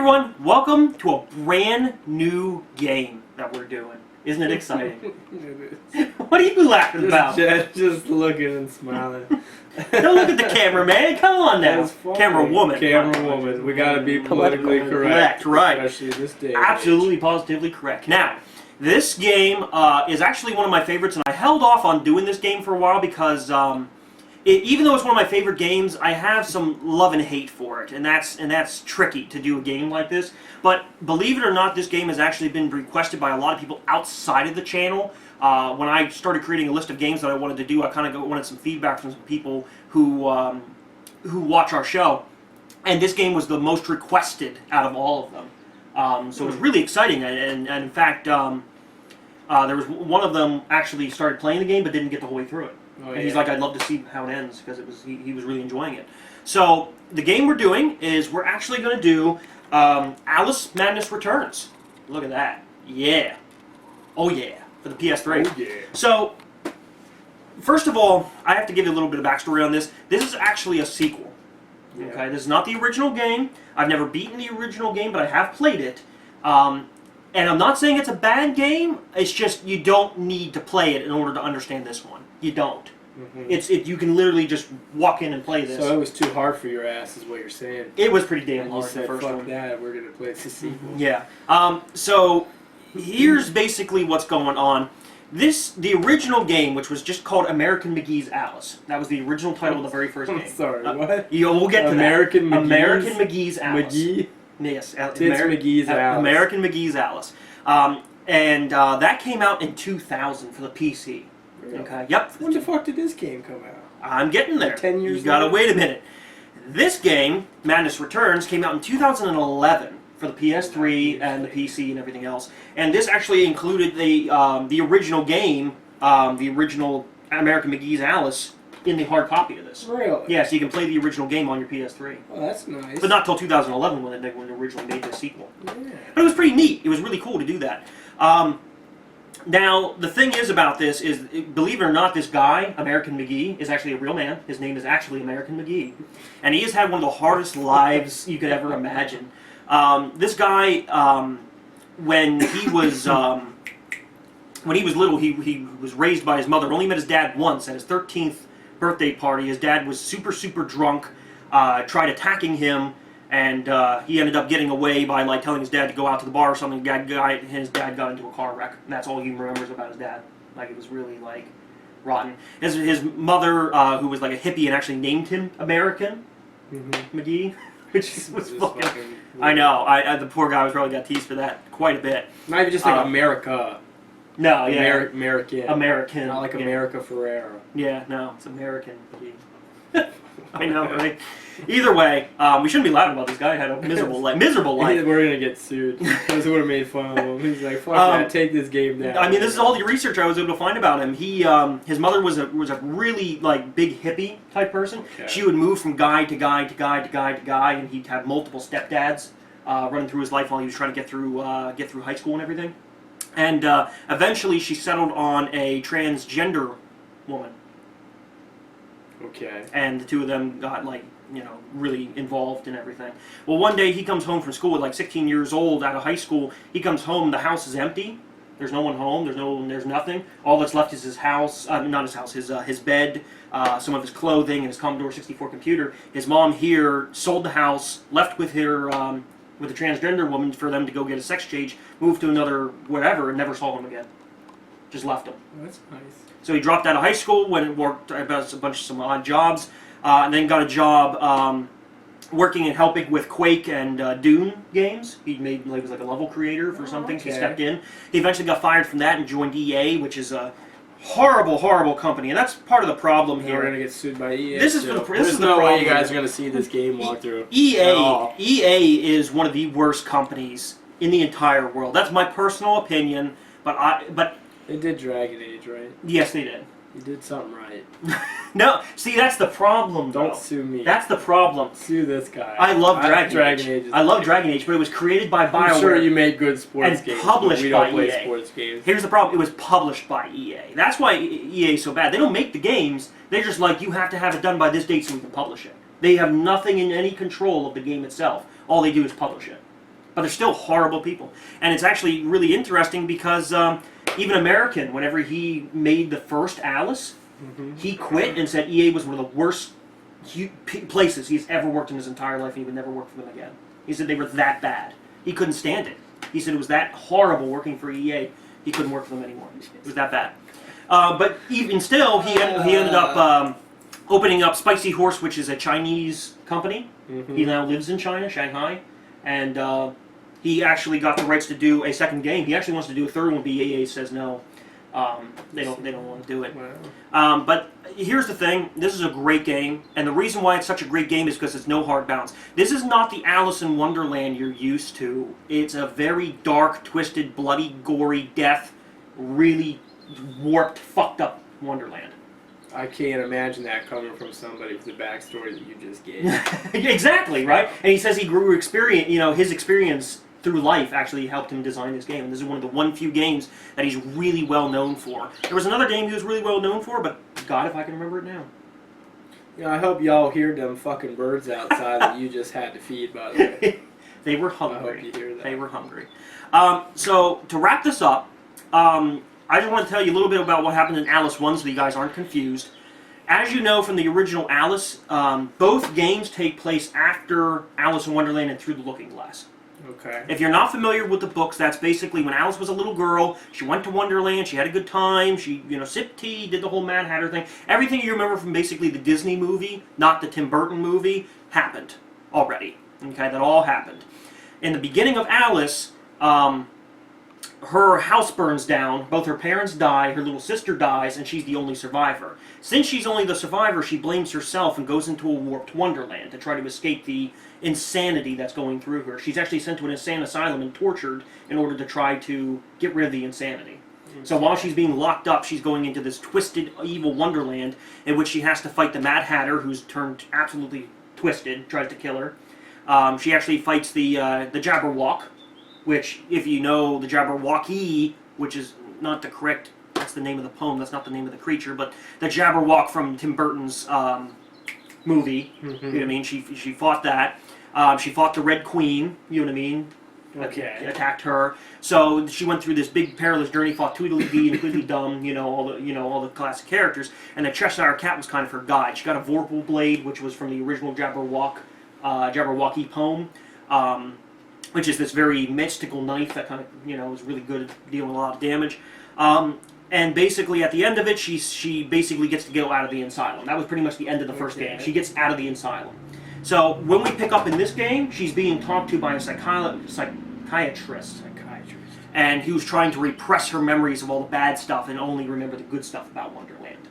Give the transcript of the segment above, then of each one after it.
everyone, welcome to a brand new game that we're doing. Isn't it exciting? It is. What are you laughing about? Just looking and smiling. Don't look at the camera, man. Come on now. Camera woman. Camera woman. We gotta be politically correct. Right. Especially this day. Absolutely, positively correct. Now, this game is actually one of my favorites, and I held off on doing this game for a while because even though it's one of my favorite games, I have some love and hate for it, and that's tricky to do a game like this. But believe it or not, this game has actually been requested by a lot of people outside of the channel. When I started creating a list of games that I wanted to do, I kind of wanted some feedback from some people who watch our show, and this game was the most requested out of all of them. So it was really exciting, and in fact, there was one of them actually started playing the game but didn't get the whole way through it. Oh, and he's like, I'd love to see how it ends, because he was really enjoying it. So the game we're doing is we're actually going to do Alice Madness Returns. Look at that. Yeah. Oh yeah. For the PS3. Oh yeah. So, first of all, I have to give you a little bit of backstory on this. This is actually a sequel. Yeah. Okay, this is not the original game. I've never beaten the original game, but I have played it. And I'm not saying it's a bad game. It's just you don't need to play it in order to understand this one. You don't. Mm-hmm. You can literally just walk in and play this. So it was too hard for your ass, is what you're saying. It was pretty damn And hard. you said, the first fuck one. that, we're gonna play the sequel. Yeah. So here's basically what's going on. The original game, which was just called American McGee's Alice. That was the original title of the very first game. I'm sorry, what? We'll get to American that. McGee's? American McGee's Alice. McGee? Yes. McGee's Alice. American McGee's Alice. And that came out in 2000 for the PC. Really? Okay. Yep. When the fuck did this game come out? I'm getting there. 10 years You gotta later? wait a minute. This game, Madness Returns, came out in 2011 for the PS3 and the PC and everything else. And this actually included the original game, the original American McGee's Alice, in the hard copy of this. Really? Yeah, so you can play the original game on your PS3. Oh, that's nice. But not till 2011 when they originally made the sequel. Yeah. But it was pretty neat. It was really cool to do that. Now, the thing is about this is, believe it or not, this guy, American McGee, is actually a real man. His name is actually American McGee. And he has had one of the hardest lives you could ever imagine. This guy, when he was little, he was raised by his mother. Only met his dad once at his 13th birthday party. His dad was super, super drunk, tried attacking him, and he ended up getting away by telling his dad to go out to the bar or something. His dad got into a car wreck, and that's all he remembers about his dad. It was really rotten. His mother, who was a hippie and actually named him American McGee, which was fucking. I know. The poor guy was probably got teased for that quite a bit. Not even just America. No, yeah. American. American. Not like America Ferrera. Yeah, no, it's American McGee. I know, right? Either way, we shouldn't be laughing about this guy. He had a miserable life. We're gonna get sued because we would have made fun of him. He's like, "Fuck that, take this game down." I mean, this is all the research I was able to find about him. His mother was a really big hippie type person. Okay. She would move from guy to guy to guy to guy to guy, and he'd have multiple stepdads running through his life while he was trying to get through high school and everything. And eventually, she settled on a transgender woman. Okay. And the two of them got really involved in everything. Well, one day he comes home from school at 16 years old out of high school. He comes home, the house is empty. There's no one home. There's nothing. All that's left is his house. Not his house. His bed, some of his clothing, and his Commodore 64 computer. His mom here sold the house, left with her with a transgender woman for them to go get a sex change, moved to another whatever, and never saw him again. Just left him. Oh, that's nice. So he dropped out of high school, went and worked some odd jobs, and then got a job working and helping with Quake and Dune games. He was like a level creator for some things. Okay. He stepped in. He eventually got fired from that and joined EA, which is a horrible, horrible company, and that's part of the problem We're here. gonna get sued by EA. There's no way you guys are gonna see this game walkthrough. EA is one of the worst companies in the entire world. That's my personal opinion, but They did Dragon Age, right? yes, they did. You did something right. No, see, that's the problem, though. Don't sue me. That's the problem. Sue this guy. I love Dragon Age. Age. I love Dragon Age, but it was created by BioWare. I'm sure you make good sports and games, published but we don't by play EA. sports games. Here's the problem. It was published by EA. That's why EA is so bad. They don't make the games. They're just like, you have to have it done by this date so we can publish it. They have nothing in any control of the game itself. All they do is publish it. but they're still horrible people. And it's actually really interesting because even American, whenever he made the first Alice, he quit and said EA was one of the worst places he's ever worked in his entire life, and he would never work for them again. He said they were that bad. He couldn't stand it. He said it was that horrible working for EA. He couldn't work for them anymore. It was that bad. But even still, he ended up opening up Spicy Horse, which is a Chinese company. He now lives in China, Shanghai, and he actually got the rights to do a second game. He actually wants to do a third one, but EA says no. They don't want to do it. Wow. But here's the thing: this is a great game, and the reason why it's such a great game is because it's no hard bounds. This is not the Alice in Wonderland you're used to. It's a very dark, twisted, bloody, gory, death, really warped, fucked up Wonderland. I can't imagine that coming from somebody with the backstory that you just gave. Exactly, right? And he says he grew experience. His experience through life actually helped him design this game. And this is one of the few games that he's really well known for. There was another game he was really well known for, but God, if I can remember it now. I hope y'all hear them fucking birds outside that you just had to feed, by the way. They were hungry. I hope you hear that. They were hungry. So, to wrap this up, I just want to tell you a little bit about what happened in Alice 1 so you guys aren't confused. As you know from the original Alice, both games take place after Alice in Wonderland and Through the Looking Glass. Okay. If you're not familiar with the books, that's basically when Alice was a little girl, she went to Wonderland, she had a good time, she, sipped tea, did the whole Mad Hatter thing. Everything you remember from basically the Disney movie, not the Tim Burton movie, happened already. Okay, that all happened. In the beginning of Alice, her house burns down, both her parents die, her little sister dies, and she's the only survivor. Since she's only the survivor, she blames herself and goes into a warped Wonderland to try to escape the insanity that's going through her. She's actually sent to an insane asylum and tortured in order to try to get rid of the insanity. So while she's being locked up, she's going into this twisted, evil Wonderland in which she has to fight the Mad Hatter, who's turned absolutely twisted, tries to kill her. She actually fights the Jabberwock, which, if you know the Jabberwocky, which is not the correct, that's the name of the poem, that's not the name of the creature, but the Jabberwock from Tim Burton's movie, you know what I mean? She fought that. She fought the Red Queen, you know what I mean? Okay. Attacked her. So she went through this big perilous journey, fought Tweedledee and Tweedledum, all the classic characters. And the Cheshire Cat was kind of her guide. She got a Vorpal Blade, which was from the original Jabberwocky poem, which is this very mystical knife that kind of is really good at dealing a lot of damage. And basically, at the end of it, she basically gets to go out of the asylum. That was pretty much the end of the first game. She gets out of the asylum. So when we pick up in this game, she's being talked to by a psychiatrist. And he was trying to repress her memories of all the bad stuff and only remember the good stuff about Wonderland.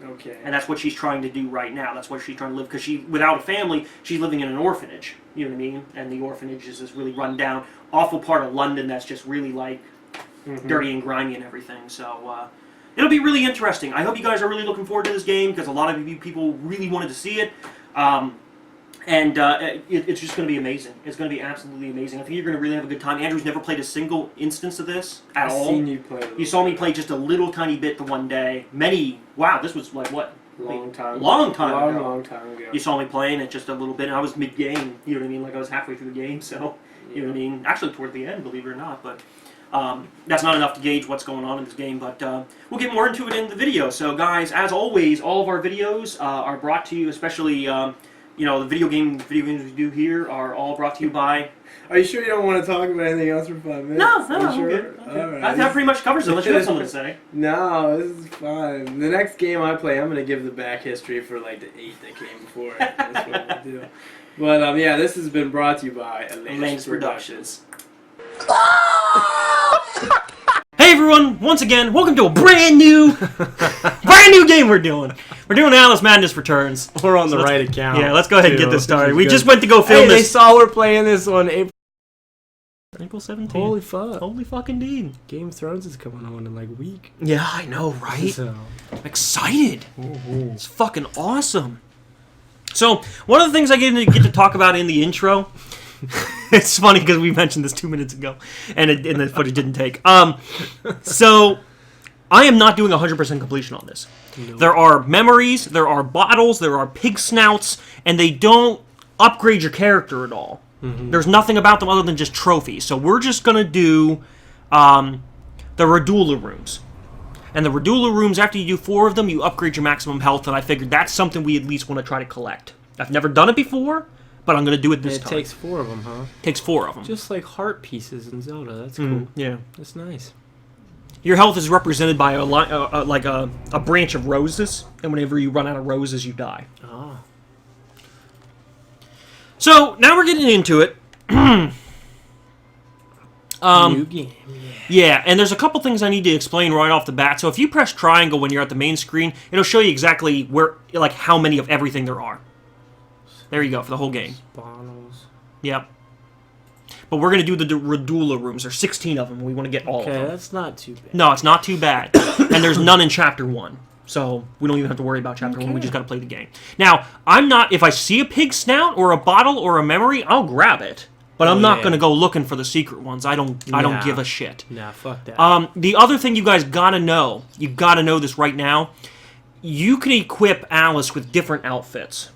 Okay. And that's what she's trying to do right now. That's what she's trying to live. Because without a family, she's living in an orphanage. You know what I mean? And the orphanage is this really run down, awful part of London that's just really like dirty and grimy and everything. So it'll be really interesting. I hope you guys are really looking forward to this game because a lot of you people really wanted to see it. It's just going to be amazing. It's going to be absolutely amazing. I think you're going to really have a good time. Andrew's never played a single instance of this at all. I've seen you play. You saw me play just a little tiny bit the one day. Wow, this was like what? Long time ago. Long time ago. You saw me playing it just a little bit, and I was mid-game. You know what I mean? Like I was halfway through the game, so you know what I mean? Actually, toward the end, believe it or not, but that's not enough to gauge what's going on in this game, but we'll get more into it in the video. So guys, as always, all of our videos are brought to you, especially the video games we do here are all brought to you by... Are you sure you don't want to talk about anything else for 5 minutes? No, I'm sure? good. Okay. All right. That pretty much covers it, unless you have something to say. No, this is fine. The next game I play, I'm going to give the back history for like the 8 that came before it. That's what we'll do. But yeah, this has been brought to you by Elaine's Productions. Hey everyone, once again, welcome to a brand new game we're doing. We're doing Alice Madness Returns. We're on the right account. Yeah, let's go ahead and get this started. We just went to go film this. They saw we're playing this on April 17th. Holy fuck. Holy fucking indeed. Game of Thrones is coming on in like a week. Yeah, I know, right? So. I'm excited. It's fucking awesome. So, one of the things I get to talk about in the intro... It's funny because we mentioned this 2 minutes ago, and the footage didn't take. So, I am not doing 100% completion on this. No. There are memories, there are bottles, there are pig snouts, and they don't upgrade your character at all. There's nothing about them other than just trophies. So we're just going to do the Radula rooms. And the Radula rooms, after you do 4 of them, you upgrade your maximum health, and I figured that's something we at least want to try to collect. I've never done it before, but I'm going to do it this time. It takes 4 of them, huh? Takes 4 of them. Just like heart pieces in Zelda. That's cool. Yeah. That's nice. Your health is represented by a branch of roses, and whenever you run out of roses, you die. Oh. So, now we're getting into it. New game. Yeah, and there's a couple things I need to explain right off the bat. So if you press triangle when you're at the main screen, it'll show you exactly where, like, how many of everything there are. There you go, for the whole game. Bottles. Yep. But we're going to do the Radula rooms. There's 16 of them. We want to get all of them. Okay, that's not too bad. No, it's not too bad. And there's none in Chapter 1. So we don't even have to worry about Chapter 1. We just got to play the game. Now, if I see a pig snout or a bottle or a memory, I'll grab it. But I'm not going to go looking for the secret ones. I don't give a shit. Nah, fuck that. The other thing you guys gotta know, you gotta know this right now, you can equip Alice with different outfits.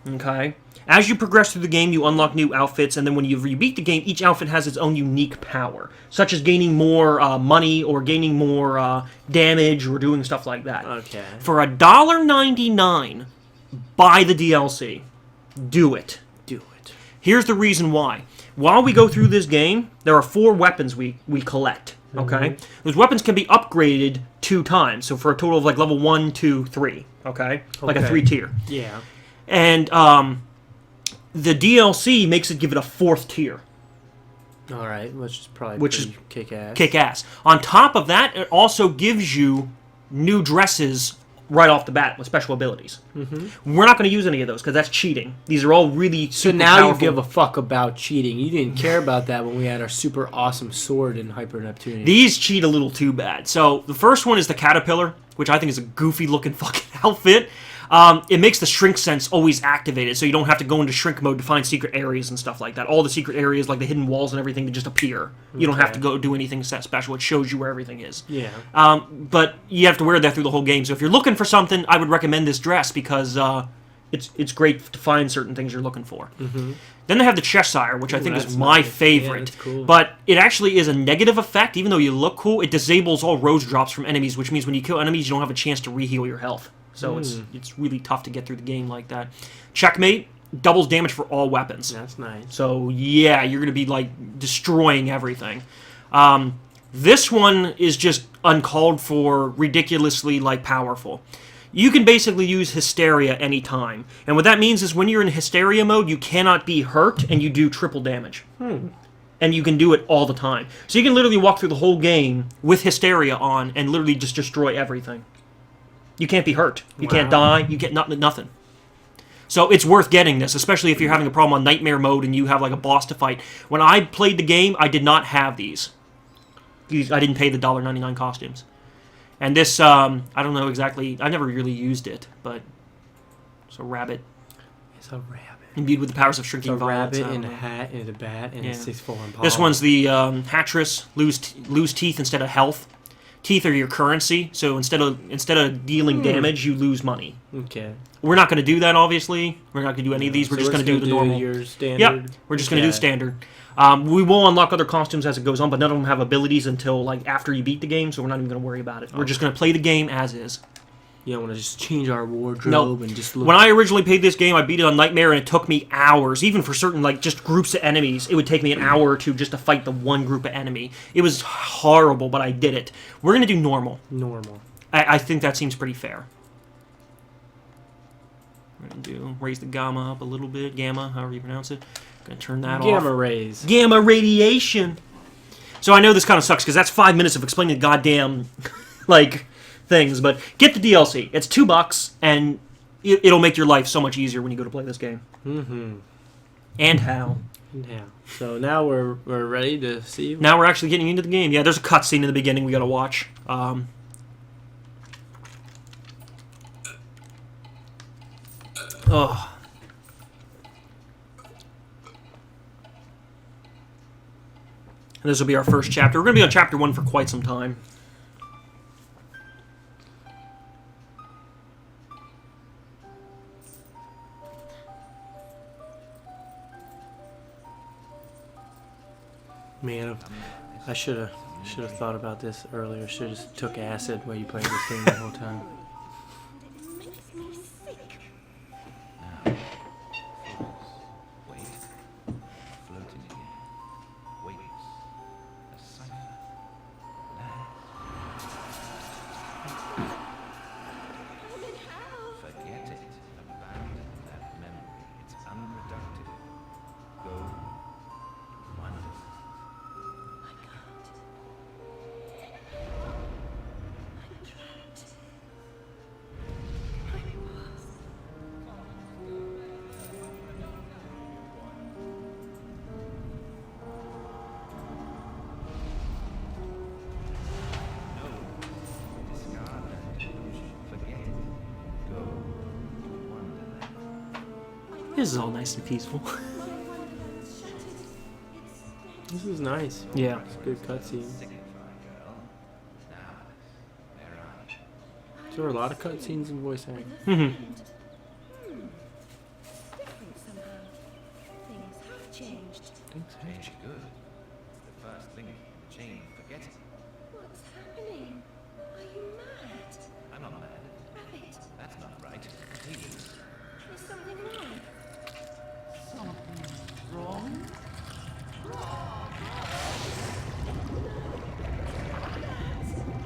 Okay? As you progress through the game, you unlock new outfits, and then when you beat the game, each outfit has its own unique power, such as gaining more money or gaining more damage or doing stuff like that. Okay. For $1.99, buy the DLC. Do it. Do it. Here's the reason why. While we go through this game, there are 4 weapons we collect, okay? Those weapons can be upgraded 2 times, so for a total of like level 1, 2, 3, okay? Like a 3-tier. Yeah. And the DLC makes it give it a 4th tier. Alright, which is probably kick-ass. Kick-ass. On top of that, it also gives you new dresses right off the bat with special abilities. We're not going to use any of those because that's cheating. These are all really super powerful. You give a fuck about cheating. You didn't care about that when we had our super awesome sword in Hyper Neptunian. These cheat a little too bad. So the first one is the Caterpillar, which I think is a goofy looking fucking outfit. It makes the shrink sense always activated, so you don't have to go into shrink mode to find secret areas and stuff like that. All the secret areas, like the hidden walls and everything, they just appear. You don't have to go do anything special. It shows you where everything is. Yeah. But you have to wear that through the whole game. So if you're looking for something, I would recommend this dress because it's great to find certain things you're looking for. Then they have the Cheshire, which I think is my favorite. Yeah, that's cool. But it actually is a negative effect. Even though you look cool, it disables all rose drops from enemies, which means when you kill enemies, you don't have a chance to re-heal your health. So it's really tough to get through the game like that. Checkmate doubles damage for all weapons. That's nice. So yeah, you're going to be like destroying everything. This one is just uncalled for, ridiculously like powerful. You can basically use Hysteria anytime. And what that means is when you're in Hysteria mode, you cannot be hurt and you do triple damage. And you can do it all the time. So you can literally walk through the whole game with Hysteria on and literally just destroy everything. You can't be hurt. You can't die. You get nothing. So it's worth getting this, especially if you're having a problem on Nightmare mode and you have like a boss to fight. When I played the game, I did not have these. I didn't pay the $1.99 costumes. And this, I don't know exactly. I never really used it, but it's a rabbit. It's a rabbit. Imbued with the powers of shrinking violence. A rabbit in a hat and a bat and a 6'4" paw. This one's the Hattress. Lose teeth instead of health. Teeth are your currency, so instead of dealing damage, you lose money. Okay. We're not going to do that, obviously. We're not going to do any of these. We're just going to do the normal. Your standard. Yep. We're just going to do standard. We will unlock other costumes as it goes on, but none of them have abilities until like after you beat the game, so we're not even going to worry about it. We're just going to play the game as is. You don't want to just change our wardrobe and just look. When I originally played this game, I beat it on Nightmare, and it took me hours. Even for certain, like, just groups of enemies, it would take me an hour or two just to fight the one group of enemy. It was horrible, but I did it. We're going to do normal. Normal. I think that seems pretty fair. We're going to raise the gamma up a little bit. Gamma, however you pronounce it. Going to turn that off. Gamma rays. Gamma radiation. So I know this kind of sucks, because that's 5 minutes of explaining the goddamn, like, things, but get the DLC. It's $2, and it'll make your life so much easier when you go to play this game. And how. So now we're ready to see. Now we're actually getting into the game. Yeah, there's a cutscene in the beginning we got to watch. And this will be our first chapter. We're going to be on chapter 1 for quite some time. Man, I should have thought about this earlier. Should have just took acid while you played this game the whole time. It makes me sick. Now, wait, floating again. Waits, a cipher, lands. I'm in hell. Forget it. Abandon that memory. It's unproductive. Go, wonder. I can't. I'm trapped. I was. Discard that delusion. Forget it. Go, wonderland. This is all nice and peaceful. My wonderland's shattered. It's This is nice. Yeah. It's a good cutscene. Signify, girl. Now, where are you? There are a lot of cutscenes and voice acting. Mhm. It's different somehow. Things have changed. Change good. It's the first link in the chain. Forget it. What's happening? Are you mad? I'm not mad. Rabbit, That's not right. Please. is something wrong?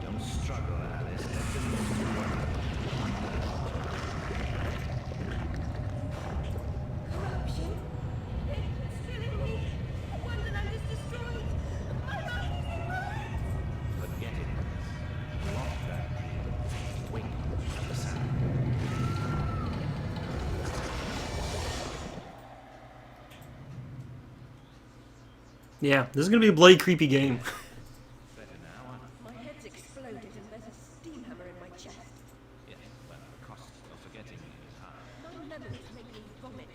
Don't struggle, Alice. Let them move to Corruption? It's killing me. Wonderland is destroyed. My life is in ruins. Forget it. Block that deal. Wait for the sound. Yeah, this is gonna be a bloody creepy game. Better now. My head's exploded and there's a steam hammer in my chest. Yes, well, the cost of forgetting is high. My memories make me vomit.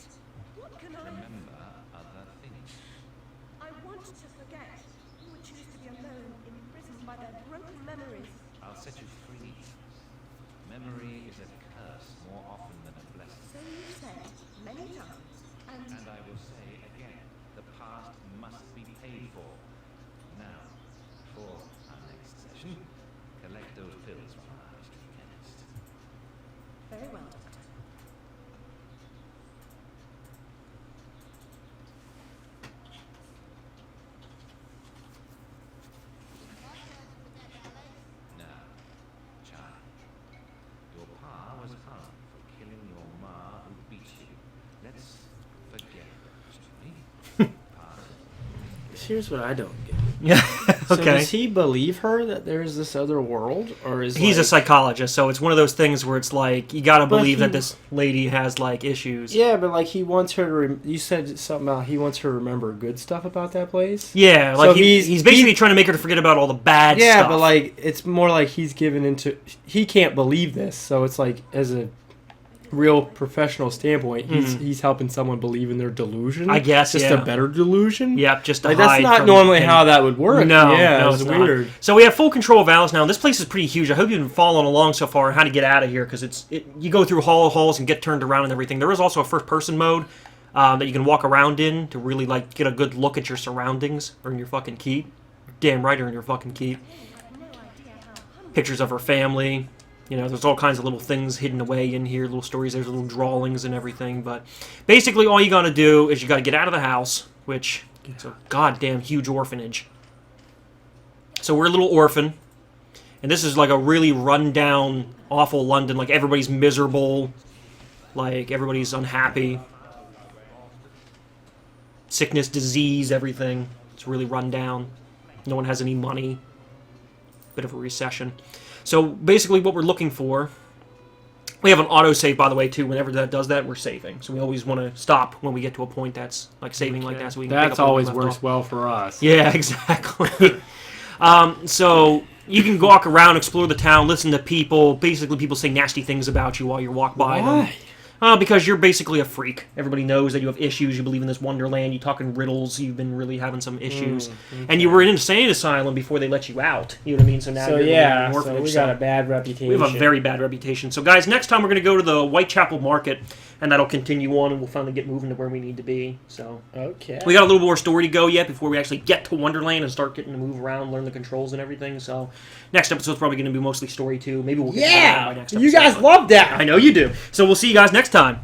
What can I... Remember other things. I want to forget. Who would choose to be alone, imprisoned by their broken memories? I'll set you free. Memory is a curse more often than a blessing. So you've said many times. And And I will say again, the past must be paid for. Now, for our next session, collect those pills from our history chemist. very well, Doctor. Now, child, your pa was hung for killing your ma who beat you. Let's forget that, shall we? Past. Here's what I don't get. Yeah. So Okay. does he believe her that there's this other world, or is He's a like, psychologist, so it's one of those things where it's like you gotta But believe he- that this lady has like issues. Yeah, but like he wants her to. You said something about he wants her to remember good stuff about that place. Yeah, like So he's basically trying to make her to forget about all the bad Yeah, stuff. but like it's more like he's given into. He can't believe this, so it's like as a real professional standpoint, he's helping someone believe in their delusion. I guess, just yeah. a better delusion. Yep, just to Like hide that's not from normally him. how that would work. No, yeah, no, it's it's not. weird. So we have full control of Alice now. This place is pretty huge. I hope you've been following along so far on how to get out of here, because you go through halls and get turned around and everything. There is also a first-person mode that you can walk around in to really like get a good look at your surroundings or in your fucking keep. Damn right, or in your fucking keep. I have no idea how humble. Pictures of her family. You know, there's all kinds of little things hidden away in here, little stories, there's little drawings and everything. But basically all you got to do is you got to get out of the house, which it's a goddamn huge orphanage. So we're a little orphan. And this is like a really run-down, awful London. Like, everybody's miserable. Like, everybody's unhappy. Sickness, disease, everything. It's really run down. No one has any money. Bit of a recession. So basically what we're looking for, we have an autosave, by the way, too. Whenever that does that, we're saving. So we always want to stop when we get to a point that's like saving like that. So we can pick That's up where we always left works off. well for us. Yeah, exactly. So you can walk around, explore the town, listen to people. Basically, people say nasty things about you while you walk by them. Why? Because you're basically a freak. Everybody knows that you have issues. You believe in this wonderland. You talk in riddles. You've been really having some issues. And you were in an insane asylum before they let you out. You know what I mean? So now you're in an orphanage. So we got a bad reputation. We have a very bad reputation. So, guys, next time we're going to go to the Whitechapel Market, and that'll continue on, and we'll finally get moving to where we need to be. So, okay. we got a little more story to go yet before we actually get to Wonderland and start getting to move around, learn the controls and everything. So, next episode's probably going to be mostly story too. Maybe we'll get to that by next episode. You guys love that. I know you do. So, we'll see you guys next time.